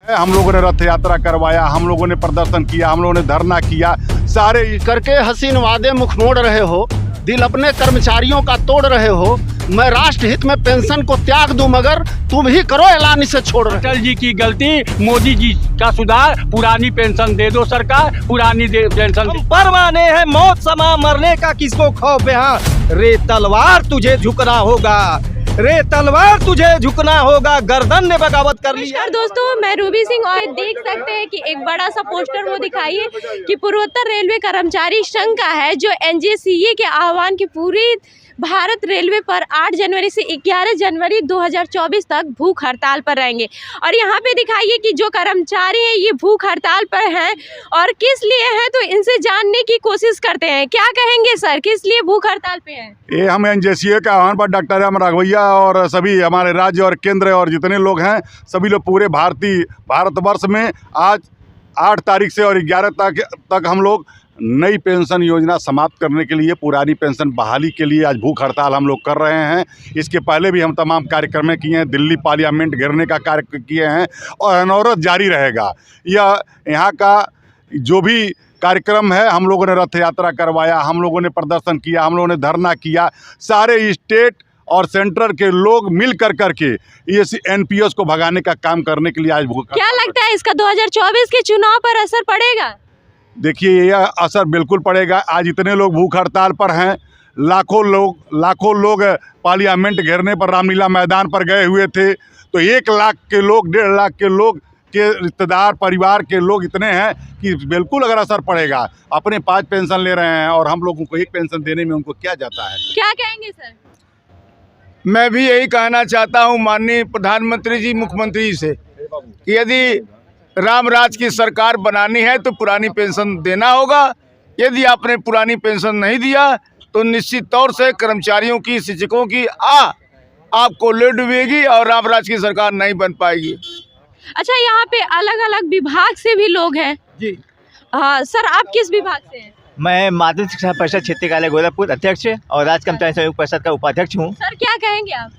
हम लोगों ने रथ यात्रा करवाया, हम लोगों ने प्रदर्शन किया, हम लोगों ने धरना किया, सारे करके हसीन वादे मुख मोड़ रहे हो, दिल अपने कर्मचारियों का तोड़ रहे हो। मैं राष्ट्र हित में पेंशन को त्याग दूं मगर तुम ही करो ऐलान इसे छोड़ रहे। अटल जी की गलती, मोदी जी का सुधार, पुरानी पेंशन दे दो सरकार, पुरानी पेंशन। परवाने हैं मौत समा मरने का किसको खौफ है? हाँ, रे तलवार तुझे झुकना होगा, रे तलवार तुझे झुकना होगा, गर्दन ने बगावत कर ली। नमस्कार दोस्तों, मैं रूबी सिंह और देख सकते हैं कि एक बड़ा सा पोस्टर वो दिखाइए कि पूर्वोत्तर रेलवे कर्मचारी संघ का है, जो एनजेसीए के आह्वान की पूरी भारत रेलवे पर 8 जनवरी से 11 जनवरी 2024 तक भूख हड़ताल पर रहेंगे। और यहाँ पे दिखाइए कि जो कर्मचारी हैं ये भूख हड़ताल पर हैं और किस लिए हैं, तो इनसे जानने की कोशिश करते हैं। क्या कहेंगे सर, किस लिए भूख हड़ताल पे हैं? ये हम एनजेसीए के आह्वान पर डॉक्टर एम राघवैया और सभी हमारे राज्य और केंद्र और जितने लोग हैं सभी लोग पूरे भारतवर्ष में आज 8 तारीख से और 11 तक हम लोग नई पेंशन योजना समाप्त करने के लिए, पुरानी पेंशन बहाली के लिए आज भूख हड़ताल हम लोग कर रहे हैं। इसके पहले भी हम तमाम कार्यक्रम किए हैं, दिल्ली पार्लियामेंट घेरने का कार्य किए हैं और अनवरत जारी रहेगा। यह यहाँ का जो भी कार्यक्रम है, हम लोगों ने रथ यात्रा करवाया, हम लोगों ने प्रदर्शन किया, हम लोगों ने धरना किया, सारे स्टेट और सेंट्रल के लोग मिल करके ये एनपीएस को भगाने का काम करने के लिए आज भूख। क्या लगता है इसका 2024 के चुनाव पर असर पड़ेगा? देखिए, यह असर बिल्कुल पड़ेगा। आज इतने लोग भूख हड़ताल पर हैं, लाखों लोग पार्लियामेंट घेरने पर रामलीला मैदान पर गए हुए थे, तो 1 लाख के लोग, 1.5 लाख के लोग के रिश्तेदार परिवार के लोग इतने हैं कि बिल्कुल अगर असर पड़ेगा। अपने 5 पेंशन ले रहे हैं और हम लोगों को 1 पेंशन देने में उनको क्या जाता है। क्या कहेंगे सर? मैं भी यही कहना चाहता हूँ माननीय प्रधानमंत्री जी, मुख्यमंत्री से कि यदि राम राज की सरकार बनानी है तो पुरानी पेंशन देना होगा। यदि आपने पुरानी पेंशन नहीं दिया तो निश्चित तौर से कर्मचारियों की, शिक्षकों की आपको ले डूबेगी और राम राज की सरकार नहीं बन पाएगी। अच्छा, यहाँ पे अलग अलग विभाग से भी लोग हैं जी। हाँ सर, आप किस विभाग से हैं? मैं माध्यमिक शिक्षा परिषद क्षेत्रीय कार्यालय गोरखपुर अध्यक्ष और राज्य कर्मचारी संयुक्त परिषद का उपाध्यक्ष हूँ। सर क्या कहेंगे आप?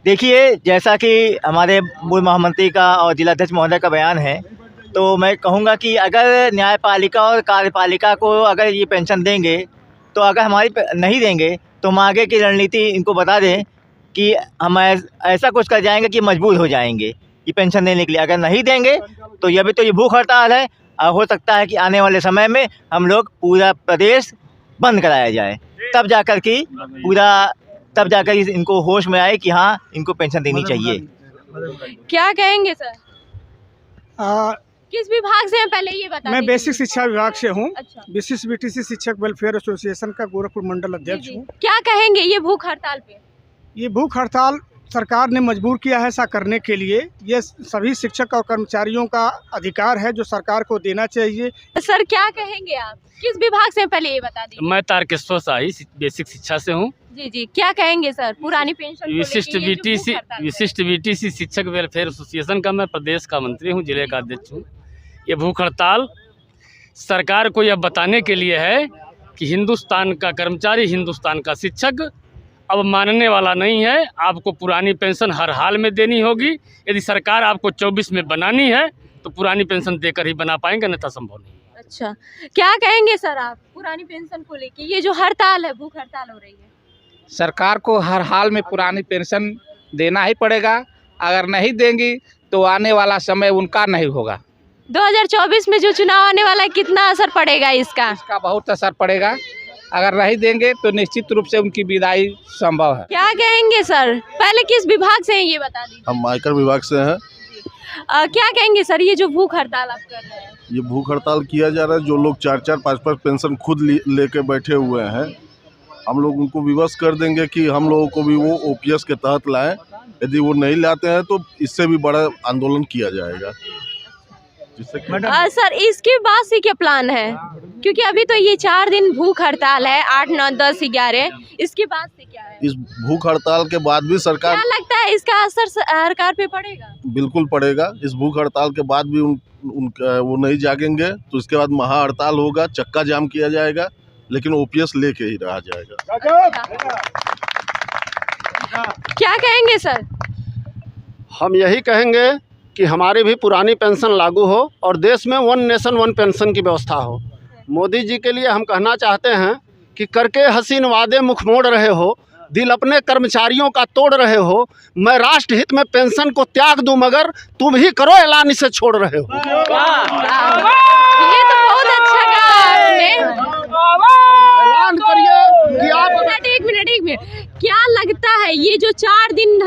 देखिए, जैसा कि हमारे पूर्व महामंत्री का और जिलाध्यक्ष महोदय का बयान है, तो मैं कहूँगा कि अगर न्यायपालिका और कार्यपालिका को अगर ये पेंशन देंगे, तो अगर हमारी नहीं देंगे तो हम आगे की रणनीति इनको बता दें कि हम ऐसा कुछ कर जाएंगे कि मजबूर हो जाएंगे ये पेंशन देने के लिए। अगर नहीं देंगे तो ये भूख हड़ताल है और हो सकता है कि आने वाले समय में हम लोग पूरा प्रदेश बंद कराया जाए, तब जाकर इनको होश में आए कि हाँ, इनको पेंशन देनी चाहिए। क्या कहेंगे सर? किस विभाग से हैं, पहले ये बता मैं दीजिए। बेसिक शिक्षा विभाग से हूँ। अच्छा। विशिष्ट बीटीसी शिक्षक वेलफेयर एसोसिएशन का गोरखपुर मंडल अध्यक्ष हूँ। क्या कहेंगे ये भूख हड़ताल पे? ये भूख हड़ताल सरकार ने मजबूर किया है ऐसा करने के लिए। ये सभी शिक्षक और कर्मचारियों का अधिकार है जो सरकार को देना चाहिए। सर क्या कहेंगे आप, किस विभाग से हैं, पहले ये बता दीजिए। मैं तारकेश्वर शाही बेसिक शिक्षा से हूँ। जी जी, क्या कहेंगे सर पुरानी पेंशन को विशिष्ट लेके ये जो भूख हड़ताल पे? विशिष्ट बीटीसी शिक्षक वेलफेयर एसोसिएशन का मैं प्रदेश का मंत्री हूँ, जिले का अध्यक्ष हूँ। ये भूख हड़ताल सरकार को यह बताने के लिए है कि हिंदुस्तान का कर्मचारी, हिंदुस्तान का शिक्षक अब मानने वाला नहीं है। आपको पुरानी पेंशन हर हाल में देनी होगी। यदि सरकार आपको 24 में बनानी है तो पुरानी पेंशन देकर ही बना पाएंगे, अन्यथा संभव नहीं। अच्छा, क्या कहेंगे सर आप पुरानी पेंशन को लेके, ये जो हड़ताल है, भूख हड़ताल हो रही है? सरकार को हर हाल में पुरानी पेंशन देना ही पड़ेगा। अगर नहीं देंगी तो आने वाला समय उनका नहीं होगा। 2024 में जो चुनाव आने वाला है, कितना असर पड़ेगा इसका? इसका बहुत असर पड़ेगा। अगर नहीं देंगे तो निश्चित रूप से उनकी विदाई संभव है। क्या कहेंगे सर, पहले किस विभाग से हैं ये बता दीजिए। हम आयकर विभाग से हैं। क्या कहेंगे सर, ये जो भूख हड़ताल आप कर रहे हैं? ये भूख हड़ताल किया जा रहा है। जो लोग 4-4, 5-5 पेंशन खुद लेके बैठे हुए हैं, हम लोग उनको विवश कर देंगे कि हम लोगों को भी वो ओपीएस के तहत लाएं। यदि वो नहीं लाते हैं तो इससे भी बड़ा आंदोलन किया जाएगा। सर इसके बाद से क्या प्लान है, क्योंकि अभी तो ये 4 दिन भूख हड़ताल है, 8, 9, 10, 11, इसके बाद से क्या है? इस भूख हड़ताल के बाद भी सरकार, क्या लगता है इसका असर सरकार पे पड़ेगा? बिल्कुल पड़ेगा। इस भूख हड़ताल के बाद भी उनका वो नहीं जागेंगे तो इसके बाद महा हड़ताल होगा, चक्का जाम किया जाएगा, लेकिन ओपीएस लेके ही रहा जाएगा। क्या कहेंगे सर? हम यही कहेंगे कि हमारी भी पुरानी पेंशन लागू हो और देश में 1 नेशन 1 पेंशन की व्यवस्था हो। मोदी जी के लिए हम कहना चाहते हैं कि करके हसीन वादे मुख मोड़ रहे हो, दिल अपने कर्मचारियों का तोड़ रहे हो। मैं राष्ट्र हित में पेंशन को त्याग दूं मगर तुम ही करो ऐलान इसे छोड़ रहे हो। ये तो बहुत अच्छा कहा आपने। ऐलान करिए कि आप एक मिनट क्या लगता है ये जो 4 दिन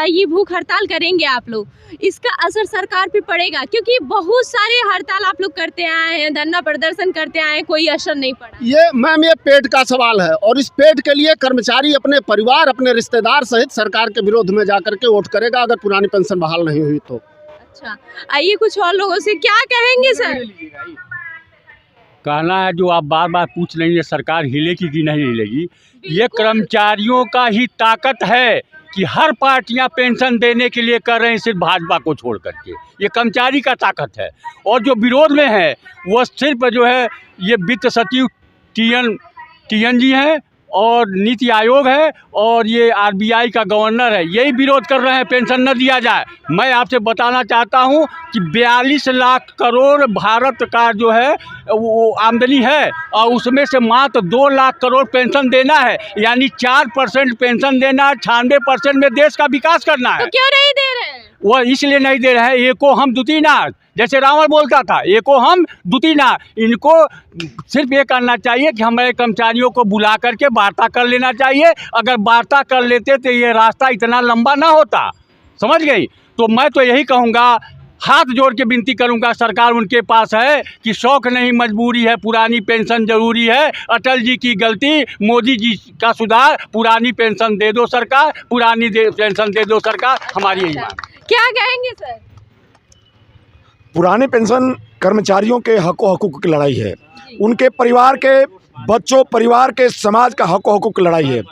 ये भूख हड़ताल करेंगे आप लोग, इसका असर सरकार पे पड़ेगा? क्योंकि बहुत सारे हड़ताल आप लोग करते आए हैं, धरना प्रदर्शन करते आए हैं, कोई असर नहीं पड़ा। ये मैम ये पेट का सवाल है और इस पेट के लिए कर्मचारी अपने परिवार अपने रिश्तेदार सहित सरकार के विरोध में जाकर के वोट करेगा अगर पुरानी पेंशन बहाल नहीं हुई तो। अच्छा, आइए कुछ और लोगों से क्या कहेंगे सर? कहना है जो आप बार बार पूछ रही है सरकार हिलेगी कि नहीं हिलेगी, ये कर्मचारियों का ही ताकत है कि हर पार्टियां पेंशन देने के लिए कर रहे हैं, सिर्फ भाजपा को छोड़ करके। ये कर्मचारी का ताकत है। और जो विरोध में है वो सिर्फ जो है ये वित्त सचिव टीएन जी हैं और नीति आयोग है और ये आरबीआई का गवर्नर है, यही विरोध कर रहे हैं पेंशन न दिया जाए। मैं आपसे बताना चाहता हूं कि 42 लाख करोड़ भारत का जो है वो आमदनी है और उसमें से मात्र 2 लाख करोड़ पेंशन देना है, यानी 4% पेंशन देना है, 96% में देश का विकास करना है। तो क्यों नहीं दे रहे हैं? वो इसलिए नहीं दे रहे हैं, एको हम दुती ना, जैसे रावण बोलता था एको हम दुती ना। इनको सिर्फ ये करना चाहिए कि हमारे कर्मचारियों को बुला करके वार्ता कर लेना चाहिए। अगर वार्ता कर लेते तो ये रास्ता इतना लंबा ना होता, समझ गई? तो मैं तो यही कहूँगा, हाथ जोड़ के विनती करूंगा, सरकार उनके पास है कि शौक नहीं मजबूरी है, पुरानी पेंशन जरूरी है। अटल जी की गलती, मोदी जी का सुधार, पुरानी पेंशन दे दो सरकार, पेंशन दे दो सरकार, हमारी यही मांग। क्या कहेंगे सर? पुरानी पेंशन कर्मचारियों के हकों की लड़ाई है, उनके परिवार के बच्चों, परिवार के समाज का हकों की लड़ाई है।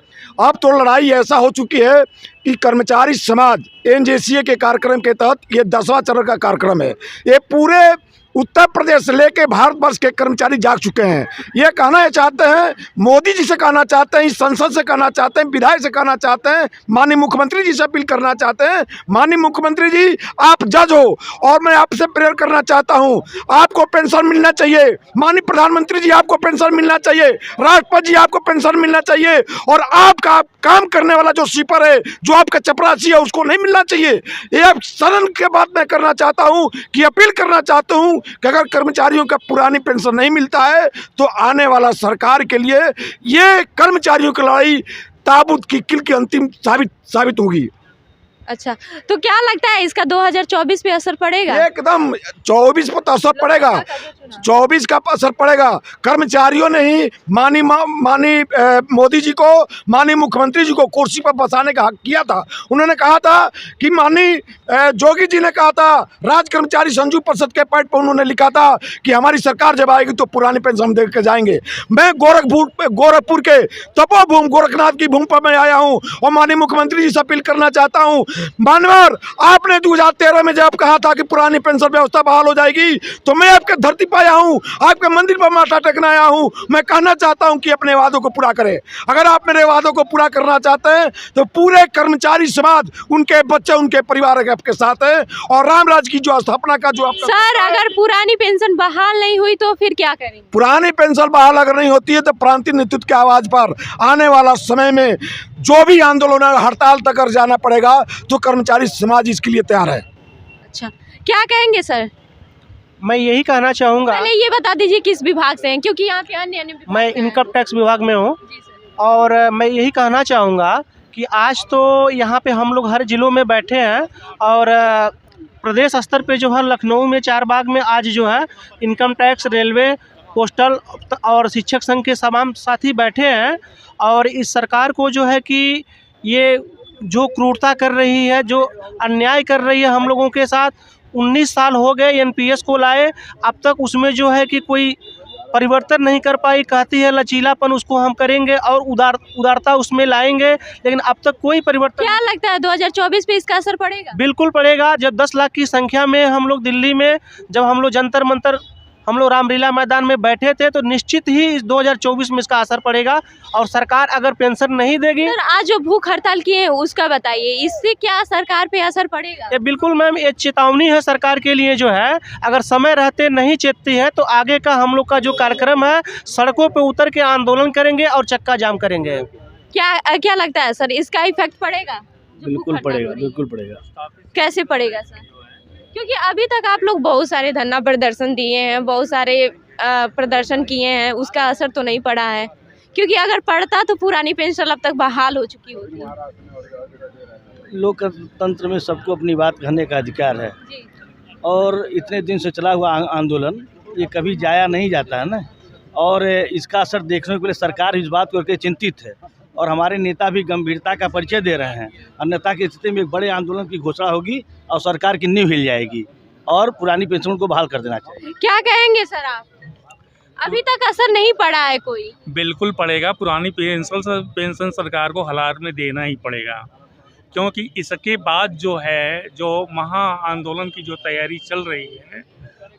अब तो लड़ाई ऐसा हो चुकी है कि कर्मचारी समाज एनजेसीए के कार्यक्रम के तहत ये 10वां चरण का कार्यक्रम है। ये पूरे उत्तर प्रदेश से लेके भारतवर्ष के कर्मचारी जाग चुके हैं। ये कहना चाहते हैं, मोदी जी से कहना चाहते हैं, इस संसद से कहना चाहते हैं, विधायक से कहना चाहते हैं, माननीय मुख्यमंत्री जी से अपील करना चाहते हैं, माननीय मुख्यमंत्री जी आप जज हो और मैं आपसे प्रेयर करना चाहता हूं, आपको पेंशन मिलना चाहिए। माननीय प्रधानमंत्री जी आपको पेंशन मिलना चाहिए, राष्ट्रपति जी आपको पेंशन मिलना चाहिए और आपका काम करने वाला जो स्वीपर है, जो आपका चपरासी है, उसको नहीं मिलना चाहिए। ये अब सदन के बात मैं करना चाहता हूं कि अपील करना चाहता हूं कि अगर कर्मचारियों का पुरानी पेंशन नहीं मिलता है तो आने वाला सरकार के लिए ये कर्मचारियों की लड़ाई ताबूत की किल की अंतिम साबित होगी। अच्छा, तो क्या लगता है इसका 2024 पे असर पड़ेगा? एकदम 24 पर तो असर पड़ेगा, 24 का असर पड़ेगा। कर्मचारियों ने ही माननीय मोदी जी को, माननीय मुख्यमंत्री जी को कुर्सी पर बसाने का हक किया था। उन्होंने कहा था कि माननीय जोगी जी ने कहा था, राज्य कर्मचारी संघ परिषद के पैड पर उन्होंने लिखा था कि हमारी सरकार जब आएगी तो पुरानी पेंशन दे के जाएंगे। मैं गोरखपुर के तपोभूमि गोरखनाथ की भूमि पर मैं आया हूँ और माननीय मुख्यमंत्री जी से अपील करना चाहता हूँ, मानवर आपने 2013 में जब कहा था कि पुरानी पेंशन व्यवस्था बहाल हो जाएगी तो मैं आपके धरती पर आया हूं, आपके मंदिर पर माथा टेकने आया हूं। मैं कहना चाहता हूं कि अपने वादों को पूरा करें। अगर आप मेरे वादों को पूरा करना चाहते हैं तो पूरे कर्मचारी समाज, उनके बच्चे, उनके परिवार आपके साथ है और रामराज की जो स्थापना का जो सर, अगर पुरानी पेंशन बहाल नहीं हुई तो फिर क्या करेंगे? पुरानी पेंशन बहाल अगर नहीं होती है तो प्रांतीय नेतृत्व की आवाज पर आने वाला समय में जो भी आंदोलन हड़ताल तक कर जाना पड़ेगा तो कर्मचारी समाज इसके लिए तैयार है। अच्छा, क्या कहेंगे सर? मैं यही कहना चाहूँगा, पहले ये बता दीजिए किस विभाग से हैं, क्योंकि यहाँ पे अन्य मैं इनकम टैक्स विभाग में हूँ और मैं यही कहना चाहूँगा कि आज तो यहाँ पे हम लोग हर जिलों में बैठे हैं और प्रदेश स्तर पे जो है लखनऊ में चारबाग में आज जो है इनकम टैक्स, रेलवे, पोस्टल और शिक्षक संघ के तमाम साथी बैठे हैं और इस सरकार को जो है कि ये जो क्रूरता कर रही है, जो अन्याय कर रही है हम लोगों के साथ, 19 साल हो गए एनपीएस को लाए, अब तक उसमें जो है कि कोई परिवर्तन नहीं कर पाई। कहती है लचीलापन उसको हम करेंगे और उदारता उसमें लाएंगे, लेकिन अब तक कोई परिवर्तन। क्या लगता है 2024 पे इसका असर पड़ेगा? बिल्कुल पड़ेगा। जब 10 लाख की संख्या में हम लोग दिल्ली में जब हम लोग जंतर मंतर हम लोग रामलीला मैदान में बैठे थे, तो निश्चित ही इस 2024 में इसका असर पड़ेगा। और सरकार अगर पेंशन नहीं देगी, सर आज जो भूख हड़ताल किए हैं उसका बताइए, इससे क्या सरकार पे असर पड़ेगा? ये बिल्कुल मैम, ये चेतावनी है सरकार के लिए जो है, अगर समय रहते नहीं चेतती है तो आगे का हम लोग का जो कार्यक्रम है, सड़कों पे उतर के आंदोलन करेंगे और चक्का जाम करेंगे। क्या लगता है सर, इसका इफेक्ट पड़ेगा? बिल्कुल पड़ेगा, बिल्कुल पड़ेगा। कैसे पड़ेगा सर? क्योंकि अभी तक आप लोग बहुत सारे धरना प्रदर्शन दिए हैं, बहुत सारे प्रदर्शन किए हैं, उसका असर तो नहीं पड़ा है। क्योंकि अगर पड़ता तो पुरानी पेंशन अब तक बहाल हो चुकी होती। लोकतंत्र में सबको अपनी बात कहने का अधिकार है, और इतने दिन से चला हुआ आंदोलन ये कभी जाया नहीं जाता है ना। और इसका असर देखने के लिए सरकार इस बात को लेकर चिंतित है, और हमारे नेता भी गंभीरता का परिचय दे रहे हैं। अन्यथा की स्थिति में एक बड़े आंदोलन की घोषणा होगी और सरकार की नींव हिल जाएगी, और पुरानी पेंशन को बहाल कर देना चाहिए। क्या कहेंगे सर आप? अभी तक असर नहीं पड़ा है कोई? बिल्कुल पड़ेगा। पुरानी पेंशन सरकार को हालात में देना ही पड़ेगा, क्योंकि इसके बाद जो महा आंदोलन की जो तैयारी चल रही है,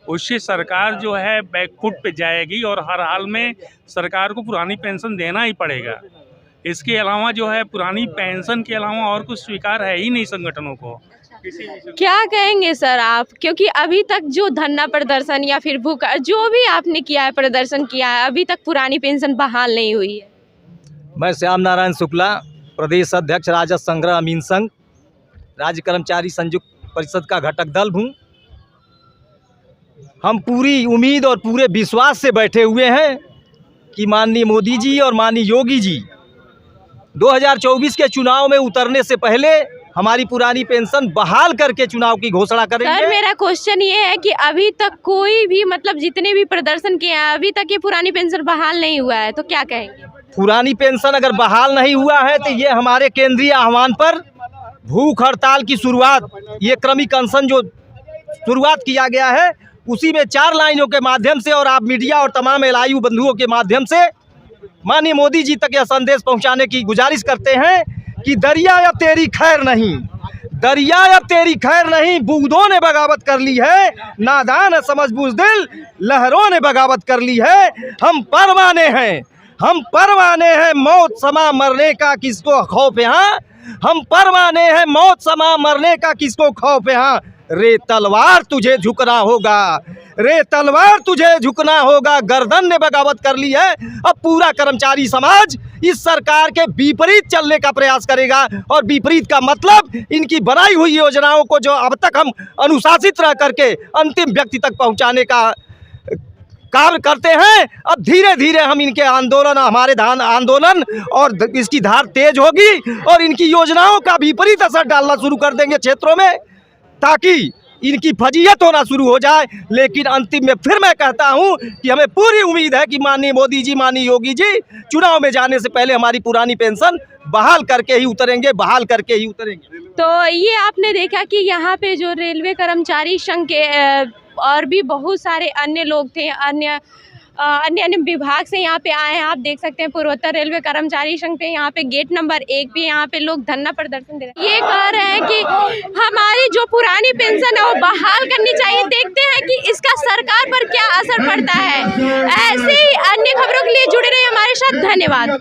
उससे सरकार जो है बैकफुट पे जाएगी, और हर हाल में सरकार को पुरानी पेंशन देना ही पड़ेगा। इसके अलावा जो है पुरानी पेंशन के अलावा और कुछ स्वीकार है ही नहीं संगठनों को। क्या कहेंगे सर आप? क्योंकि अभी तक जो धरना प्रदर्शन या फिर भूख जो भी आपने किया है, प्रदर्शन किया है, अभी तक पुरानी पेंशन बहाल नहीं हुई है। मैं श्याम नारायण शुक्ला, प्रदेश अध्यक्ष राजद संग्रह अमीन संघ, राज्य कर्मचारी संयुक्त परिषद का घटक दल हूँ। हम पूरी उम्मीद और पूरे विश्वास से बैठे हुए हैं कि माननीय मोदी जी और माननीय योगी जी 2024 के चुनाव में उतरने से पहले हमारी पुरानी पेंशन बहाल करके चुनाव की घोषणा करेंगे। सर मेरा क्वेश्चन ये है कि अभी तक कोई भी मतलब जितने भी प्रदर्शन किए हैं, अभी तक ये पुरानी पेंशन बहाल नहीं हुआ है, तो क्या कहेंगे? पुरानी पेंशन अगर बहाल नहीं हुआ है तो ये हमारे केंद्रीय आह्वान पर भूख हड़ताल की शुरुआत, ये क्रमिक अनशन जो शुरुआत किया गया है, उसी में 4 लाइनों के माध्यम से और आप मीडिया और तमाम LIU बंधुओं के माध्यम से माननीय मोदी जी तक यह संदेश पहुंचाने की गुजारिश करते हैं कि दरिया अब तेरी खैर नहीं, दरिया अब तेरी खैर नहीं, बूंदों ने बगावत कर ली है, नादान समझ बुज़दिल लहरों ने बगावत कर ली है। हम परवाने हैं, हम परवाने हैं, मौत समा मरने का किसको खौफ यहाँ, हम परवाने हैं, मौत समा मरने का किसको खौफ यहाँ। रे तलवार तुझे झुकना होगा, रे तलवार तुझे झुकना होगा, गर्दन ने बगावत कर ली है। अब पूरा कर्मचारी समाज इस सरकार के विपरीत चलने का प्रयास करेगा, और विपरीत का मतलब इनकी बनाई हुई योजनाओं को जो अब तक हम अनुशासित रह करके अंतिम व्यक्ति तक पहुंचाने का कार्य करते हैं, अब धीरे धीरे हम इनके आंदोलन, हमारे आंदोलन और इसकी धार तेज होगी, और इनकी योजनाओं का विपरीत असर डालना शुरू कर देंगे क्षेत्रों में, ताकि इनकी फजीयत होना शुरू हो जाए। लेकिन अंतिम में फिर मैं कहता हूं कि हमें पूरी उम्मीद है कि माननीय मोदी जी, माननीय योगी जी चुनाव में जाने से पहले हमारी पुरानी पेंशन बहाल करके ही उतरेंगे, बहाल करके ही उतरेंगे। तो ये आपने देखा कि यहाँ पे जो रेलवे कर्मचारी संघ के और भी बहुत सारे अन्य लोग थे, अन्य विभाग से यहाँ पे आए हैं। आप देख सकते हैं पूर्वोत्तर रेलवे कर्मचारी संघ पे यहाँ पे गेट नंबर 1 पे यहाँ पे लोग धरना प्रदर्शन दे रहे हैं। ये कह रहे हैं कि हमारी जो पुरानी पेंशन है वो बहाल करनी चाहिए। देखते हैं कि इसका सरकार पर क्या असर पड़ता है। ऐसे ही अन्य खबरों के लिए जुड़े रहे हमारे साथ। धन्यवाद।